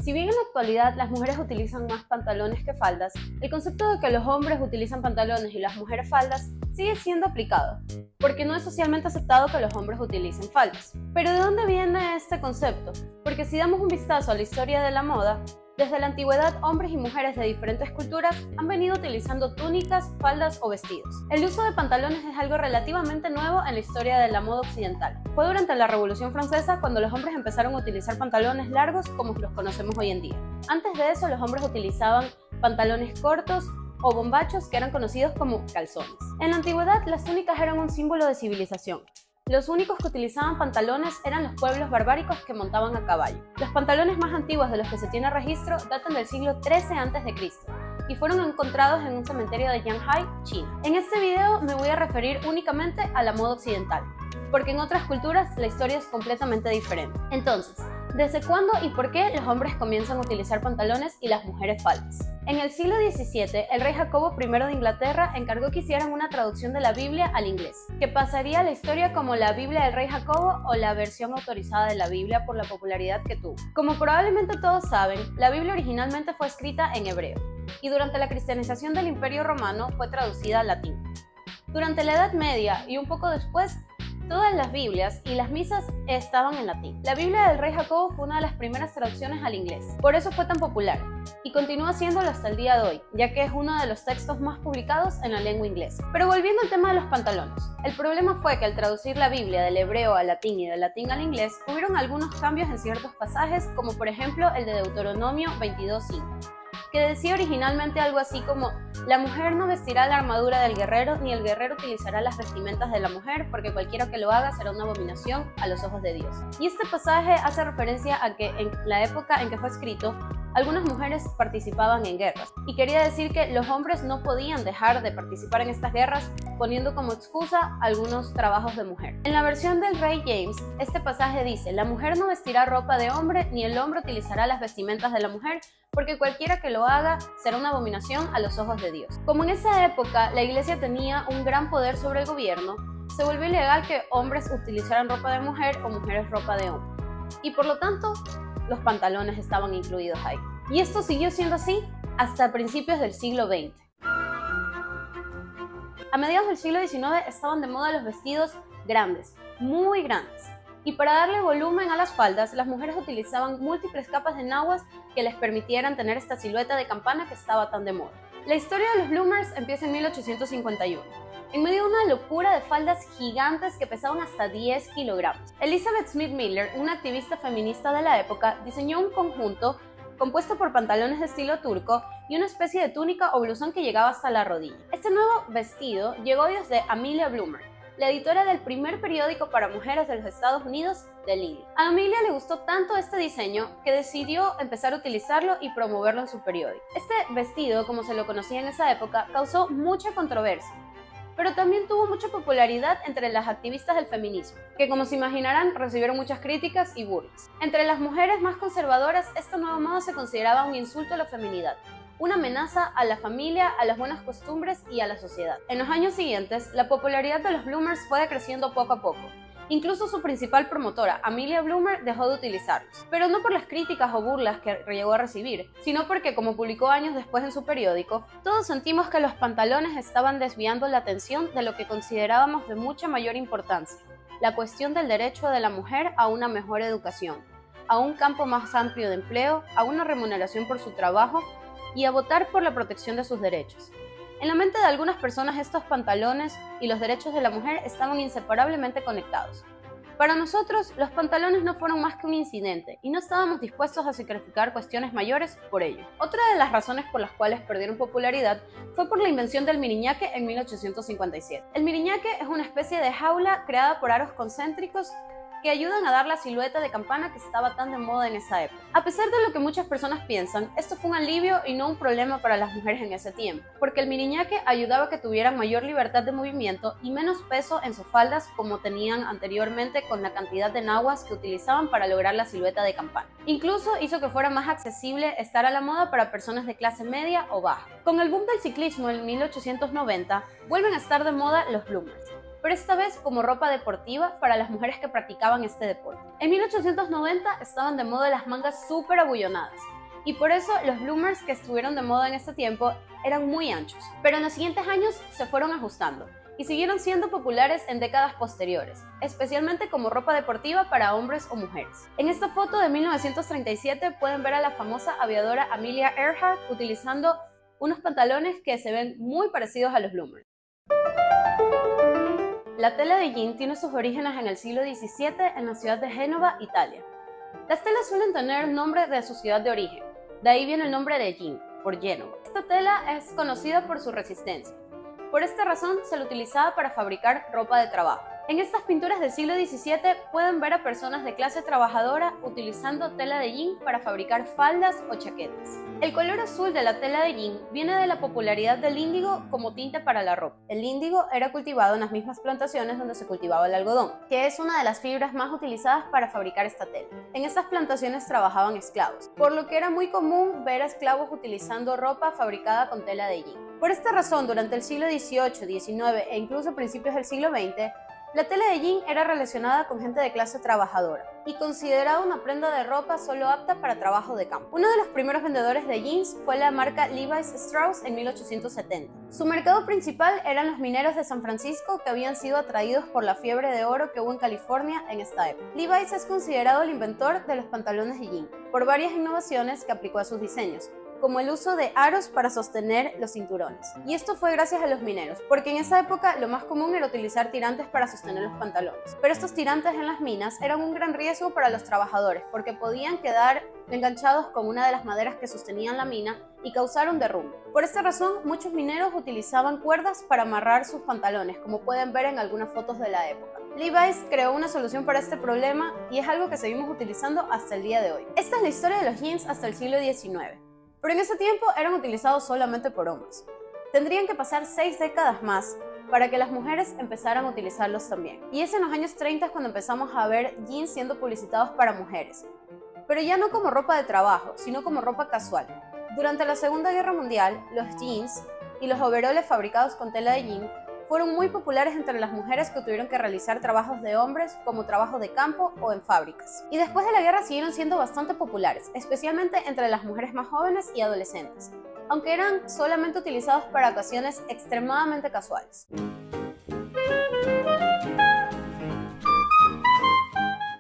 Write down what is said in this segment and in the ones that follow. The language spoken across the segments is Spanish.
Si bien en la actualidad las mujeres utilizan más pantalones que faldas, el concepto de que los hombres utilizan pantalones y las mujeres faldas sigue siendo aplicado, porque no es socialmente aceptado que los hombres utilicen faldas. Pero ¿de dónde viene este concepto? Porque si damos un vistazo a la historia de la moda, desde la antigüedad, hombres y mujeres de diferentes culturas han venido utilizando túnicas, faldas o vestidos. El uso de pantalones es algo relativamente nuevo en la historia de la moda occidental. Fue durante la Revolución Francesa cuando los hombres empezaron a utilizar pantalones largos como los conocemos hoy en día. Antes de eso, los hombres utilizaban pantalones cortos o bombachos que eran conocidos como calzones. En la antigüedad, las túnicas eran un símbolo de civilización. Los únicos que utilizaban pantalones eran los pueblos barbáricos que montaban a caballo. Los pantalones más antiguos de los que se tiene registro datan del siglo XIII a.C. y fueron encontrados en un cementerio de Yanhai, China. En este video me voy a referir únicamente a la moda occidental, porque en otras culturas la historia es completamente diferente. Entonces, ¿desde cuándo y por qué los hombres comienzan a utilizar pantalones y las mujeres faldas? En el siglo XVII, el rey Jacobo I de Inglaterra encargó que hicieran una traducción de la Biblia al inglés, que pasaría a la historia como la Biblia del rey Jacobo o la versión autorizada de la Biblia por la popularidad que tuvo. Como probablemente todos saben, la Biblia originalmente fue escrita en hebreo, y durante la cristianización del Imperio Romano fue traducida al latín. Durante la Edad Media y un poco después, todas las Biblias y las misas estaban en latín. La Biblia del rey Jacobo fue una de las primeras traducciones al inglés, por eso fue tan popular, y continúa siéndolo hasta el día de hoy, ya que es uno de los textos más publicados en la lengua inglesa. Pero volviendo al tema de los pantalones, el problema fue que al traducir la Biblia del hebreo al latín y del latín al inglés, hubieron algunos cambios en ciertos pasajes, como por ejemplo el de Deuteronomio 22:5. Que decía originalmente algo así como: la mujer no vestirá la armadura del guerrero, ni el guerrero utilizará las vestimentas de la mujer, porque cualquiera que lo haga será una abominación a los ojos de Dios. Y este pasaje hace referencia a que en la época en que fue escrito, algunas mujeres participaban en guerras, y quería decir que los hombres no podían dejar de participar en estas guerras, poniendo como excusa algunos trabajos de mujer. En la versión del rey James, este pasaje dice: la mujer no vestirá ropa de hombre, ni el hombre utilizará las vestimentas de la mujer, porque cualquiera que lo haga será una abominación a los ojos de Dios. Como en esa época la iglesia tenía un gran poder sobre el gobierno, se volvió ilegal que hombres utilizaran ropa de mujer o mujeres ropa de hombre, y por lo tanto los pantalones estaban incluidos ahí. Y esto siguió siendo así hasta principios del siglo XX. A mediados del siglo XIX estaban de moda los vestidos grandes, muy grandes. Y para darle volumen a las faldas, las mujeres utilizaban múltiples capas de naguas que les permitieran tener esta silueta de campana que estaba tan de moda. La historia de los bloomers empieza en 1851, en medio de una locura de faldas gigantes que pesaban hasta 10 kilogramos. Elizabeth Smith Miller, una activista feminista de la época, diseñó un conjunto compuesto por pantalones de estilo turco y una especie de túnica o blusón que llegaba hasta la rodilla. Este nuevo vestido llegó desde Amelia Bloomer, la editora del primer periódico para mujeres de los Estados Unidos, The Lily. A Amelia le gustó tanto este diseño que decidió empezar a utilizarlo y promoverlo en su periódico. Este vestido, como se lo conocía en esa época, causó mucha controversia, pero también tuvo mucha popularidad entre las activistas del feminismo, que como se imaginarán recibieron muchas críticas y burlas. Entre las mujeres más conservadoras, esta nueva moda se consideraba un insulto a la feminidad, una amenaza a la familia, a las buenas costumbres y a la sociedad. En los años siguientes, la popularidad de los bloomers fue decreciendo poco a poco. Incluso su principal promotora, Amelia Bloomer, dejó de utilizarlos. Pero no por las críticas o burlas que llegó a recibir, sino porque, como publicó años después en su periódico, todos sentimos que los pantalones estaban desviando la atención de lo que considerábamos de mucha mayor importancia: la cuestión del derecho de la mujer a una mejor educación, a un campo más amplio de empleo, a una remuneración por su trabajo y a votar por la protección de sus derechos. En la mente de algunas personas, estos pantalones y los derechos de la mujer estaban inseparablemente conectados. Para nosotros, los pantalones no fueron más que un incidente y no estábamos dispuestos a sacrificar cuestiones mayores por ello. Otra de las razones por las cuales perdieron popularidad fue por la invención del miriñaque en 1857. El miriñaque es una especie de jaula creada por aros concéntricos que ayudan a dar la silueta de campana que estaba tan de moda en esa época. A pesar de lo que muchas personas piensan, esto fue un alivio y no un problema para las mujeres en ese tiempo, porque el miriñaque ayudaba a que tuvieran mayor libertad de movimiento y menos peso en sus faldas como tenían anteriormente con la cantidad de naguas que utilizaban para lograr la silueta de campana. Incluso hizo que fuera más accesible estar a la moda para personas de clase media o baja. Con el boom del ciclismo en 1890, vuelven a estar de moda los bloomers, pero esta vez como ropa deportiva para las mujeres que practicaban este deporte. En 1890 estaban de moda las mangas súper abullonadas, y por eso los bloomers que estuvieron de moda en este tiempo eran muy anchos. Pero en los siguientes años se fueron ajustando y siguieron siendo populares en décadas posteriores, especialmente como ropa deportiva para hombres o mujeres. En esta foto de 1937 pueden ver a la famosa aviadora Amelia Earhart utilizando unos pantalones que se ven muy parecidos a los bloomers. La tela de jean tiene sus orígenes en el siglo XVII en la ciudad de Génova, Italia. Las telas suelen tener nombre de su ciudad de origen, de ahí viene el nombre de jean, por Génova. Esta tela es conocida por su resistencia. Por esta razón se la utilizaba para fabricar ropa de trabajo. En estas pinturas del siglo XVII pueden ver a personas de clase trabajadora utilizando tela de jean para fabricar faldas o chaquetas. El color azul de la tela de jean viene de la popularidad del índigo como tinte para la ropa. El índigo era cultivado en las mismas plantaciones donde se cultivaba el algodón, que es una de las fibras más utilizadas para fabricar esta tela. En estas plantaciones trabajaban esclavos, por lo que era muy común ver a esclavos utilizando ropa fabricada con tela de jean. Por esta razón, durante el siglo XVIII, XIX e incluso principios del siglo XX, la tela de jean era relacionada con gente de clase trabajadora y considerada una prenda de ropa solo apta para trabajo de campo. Uno de los primeros vendedores de jeans fue la marca Levi Strauss en 1870. Su mercado principal eran los mineros de San Francisco que habían sido atraídos por la fiebre de oro que hubo en California en esta época. Levi's es considerado el inventor de los pantalones de jean por varias innovaciones que aplicó a sus diseños, como el uso de aros para sostener los cinturones. Y esto fue gracias a los mineros, porque en esa época lo más común era utilizar tirantes para sostener los pantalones. Pero estos tirantes en las minas eran un gran riesgo para los trabajadores, porque podían quedar enganchados con una de las maderas que sostenían la mina y causar un derrumbe. Por esta razón, muchos mineros utilizaban cuerdas para amarrar sus pantalones, como pueden ver en algunas fotos de la época. Levi's creó una solución para este problema y es algo que seguimos utilizando hasta el día de hoy. Esta es la historia de los jeans hasta el siglo XIX. Pero en ese tiempo eran utilizados solamente por hombres. Tendrían que pasar 6 décadas más para que las mujeres empezaran a utilizarlos también. Y es en los años 30 cuando empezamos a ver jeans siendo publicitados para mujeres. Pero ya no como ropa de trabajo, sino como ropa casual. Durante la Segunda Guerra Mundial, los jeans y los overoles fabricados con tela de jean fueron muy populares entre las mujeres que tuvieron que realizar trabajos de hombres como trabajos de campo o en fábricas. Y después de la guerra siguieron siendo bastante populares, especialmente entre las mujeres más jóvenes y adolescentes, aunque eran solamente utilizados para ocasiones extremadamente casuales.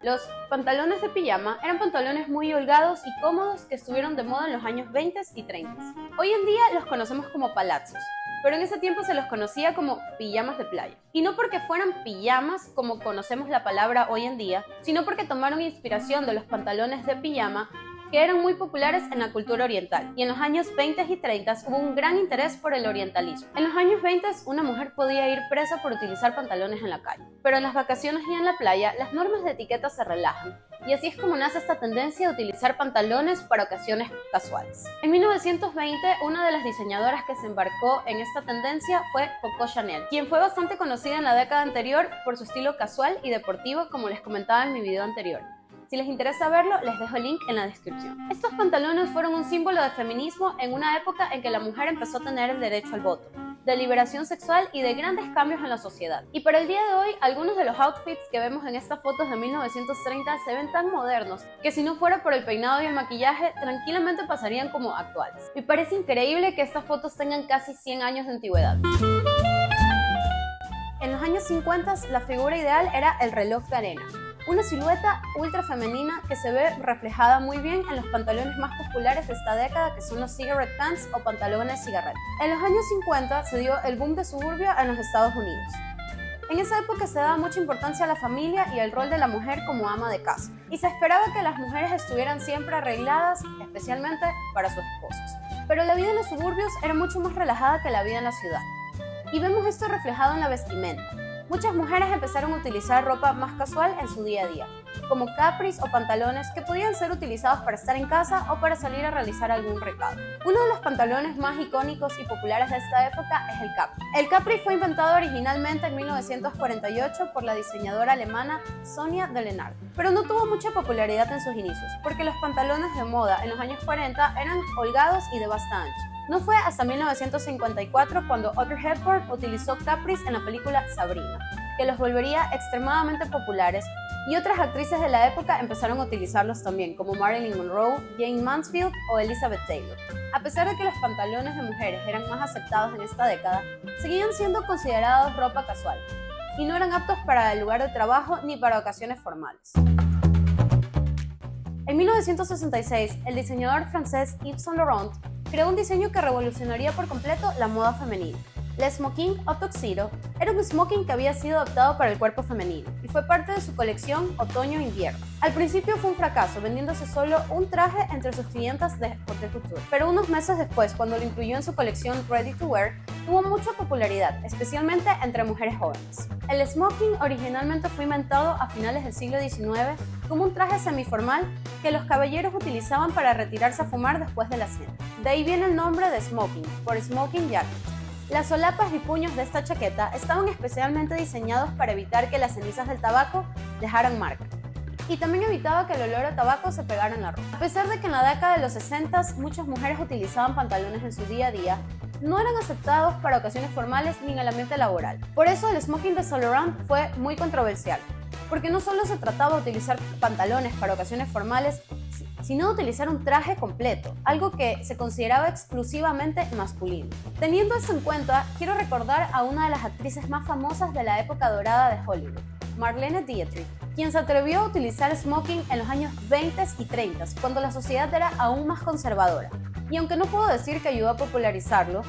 Los pantalones de pijama eran pantalones muy holgados y cómodos que estuvieron de moda en los años 20 y 30. Hoy en día los conocemos como palazzos, pero en ese tiempo se los conocía como pijamas de playa. Y no porque fueran pijamas como conocemos la palabra hoy en día, sino porque tomaron inspiración de los pantalones de pijama que eran muy populares en la cultura oriental. Y en los años 20 y 30 hubo un gran interés por el orientalismo. En los años 20 una mujer podía ir presa por utilizar pantalones en la calle. Pero en las vacaciones y en la playa las normas de etiqueta se relajan. Y así es como nace esta tendencia de utilizar pantalones para ocasiones casuales. En 1920, una de las diseñadoras que se embarcó en esta tendencia fue Coco Chanel, quien fue bastante conocida en la década anterior por su estilo casual y deportivo, como les comentaba en mi video anterior. Si les interesa verlo, les dejo el link en la descripción. Estos pantalones fueron un símbolo de feminismo en una época en que la mujer empezó a tener el derecho al voto, de liberación sexual y de grandes cambios en la sociedad. Y para el día de hoy, algunos de los outfits que vemos en estas fotos de 1930 se ven tan modernos que si no fuera por el peinado y el maquillaje, tranquilamente pasarían como actuales. Me parece increíble que estas fotos tengan casi 100 años de antigüedad. En los años 50, la figura ideal era el reloj de arena, una silueta ultra femenina que se ve reflejada muy bien en los pantalones más populares de esta década, que son los cigarette pants o pantalones cigarrete. En los años 50 se dio el boom de suburbia en los Estados Unidos. En esa época se daba mucha importancia a la familia y al rol de la mujer como ama de casa, y se esperaba que las mujeres estuvieran siempre arregladas, especialmente para sus esposos. Pero la vida en los suburbios era mucho más relajada que la vida en la ciudad, y vemos esto reflejado en la vestimenta. Muchas mujeres empezaron a utilizar ropa más casual en su día a día, como capris o pantalones que podían ser utilizados para estar en casa o para salir a realizar algún recado. Uno de los pantalones más icónicos y populares de esta época es el capri. El capri fue inventado originalmente en 1948 por la diseñadora alemana Sonia de Lenard, pero no tuvo mucha popularidad en sus inicios, porque los pantalones de moda en los años 40 eran holgados y de basta ancha. No fue hasta 1954 cuando Audrey Hepburn utilizó capris en la película Sabrina, que los volvería extremadamente populares Y otras actrices de la época empezaron a utilizarlos también, como Marilyn Monroe, Jane Mansfield o Elizabeth Taylor. A pesar de que los pantalones de mujeres eran más aceptados en esta década, seguían siendo considerados ropa casual y no eran aptos para el lugar de trabajo ni para ocasiones formales. En 1966, el diseñador francés Yves Saint Laurent creó un diseño que revolucionaría por completo la moda femenina. El smoking o tuxedo era un smoking que había sido adaptado para el cuerpo femenino y fue parte de su colección otoño-invierno. Al principio fue un fracaso, vendiéndose solo un traje entre sus clientas de haute couture, pero unos meses después, cuando lo incluyó en su colección Ready to Wear, tuvo mucha popularidad, especialmente entre mujeres jóvenes. El smoking originalmente fue inventado a finales del siglo XIX como un traje semiformal que los caballeros utilizaban para retirarse a fumar después de la cena. De ahí viene el nombre de smoking, por smoking jacket. Las solapas y puños de esta chaqueta estaban especialmente diseñados para evitar que las cenizas del tabaco dejaran marca, y también evitaba que el olor a tabaco se pegara en la ropa. A pesar de que en la década de los 60 muchas mujeres utilizaban pantalones en su día a día, no eran aceptados para ocasiones formales ni en el ambiente laboral. Por eso el smoking de Saint Laurent fue muy controversial, porque no solo se trataba de utilizar pantalones para ocasiones formales, sino de utilizar un traje completo, algo que se consideraba exclusivamente masculino. Teniendo esto en cuenta, quiero recordar a una de las actrices más famosas de la época dorada de Hollywood, Marlene Dietrich, quien se atrevió a utilizar smoking en los años 20 y 30, cuando la sociedad era aún más conservadora. Y aunque no puedo decir que ayudó a popularizarlo,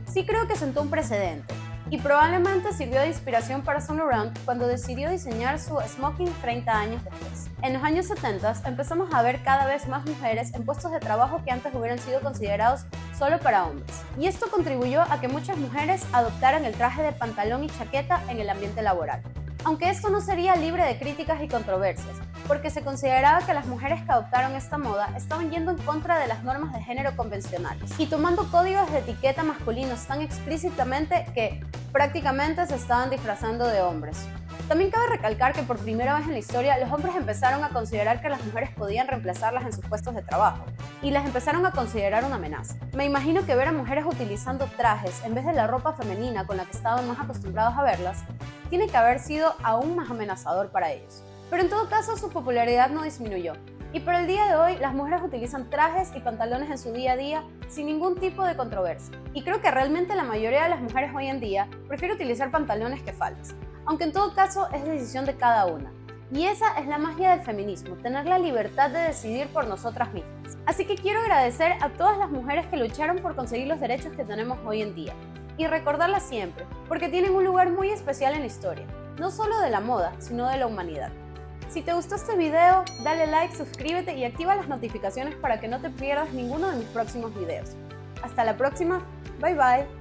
sí creo que sentó un precedente, y probablemente sirvió de inspiración para Saint Laurent cuando decidió diseñar su smoking 30 años después. En los años 70 empezamos a ver cada vez más mujeres en puestos de trabajo que antes hubieran sido considerados solo para hombres, y esto contribuyó a que muchas mujeres adoptaran el traje de pantalón y chaqueta en el ambiente laboral. Aunque esto no sería libre de críticas y controversias, porque se consideraba que las mujeres que adoptaron esta moda estaban yendo en contra de las normas de género convencionales y tomando códigos de etiqueta masculinos tan explícitamente que prácticamente se estaban disfrazando de hombres. También cabe recalcar que por primera vez en la historia los hombres empezaron a considerar que las mujeres podían reemplazarlas en sus puestos de trabajo y las empezaron a considerar una amenaza. Me imagino que ver a mujeres utilizando trajes en vez de la ropa femenina con la que estaban más acostumbrados a verlas tiene que haber sido aún más amenazador para ellos. Pero en todo caso su popularidad no disminuyó, y por el día de hoy las mujeres utilizan trajes y pantalones en su día a día sin ningún tipo de controversia. Y creo que realmente la mayoría de las mujeres hoy en día prefiere utilizar pantalones que faldas, aunque en todo caso es decisión de cada una. Y esa es la magia del feminismo, tener la libertad de decidir por nosotras mismas. Así que quiero agradecer a todas las mujeres que lucharon por conseguir los derechos que tenemos hoy en día, y recordarlas siempre, porque tienen un lugar muy especial en la historia, no solo de la moda, sino de la humanidad. Si te gustó este video, dale like, suscríbete y activa las notificaciones para que no te pierdas ninguno de mis próximos videos. Hasta la próxima, bye bye.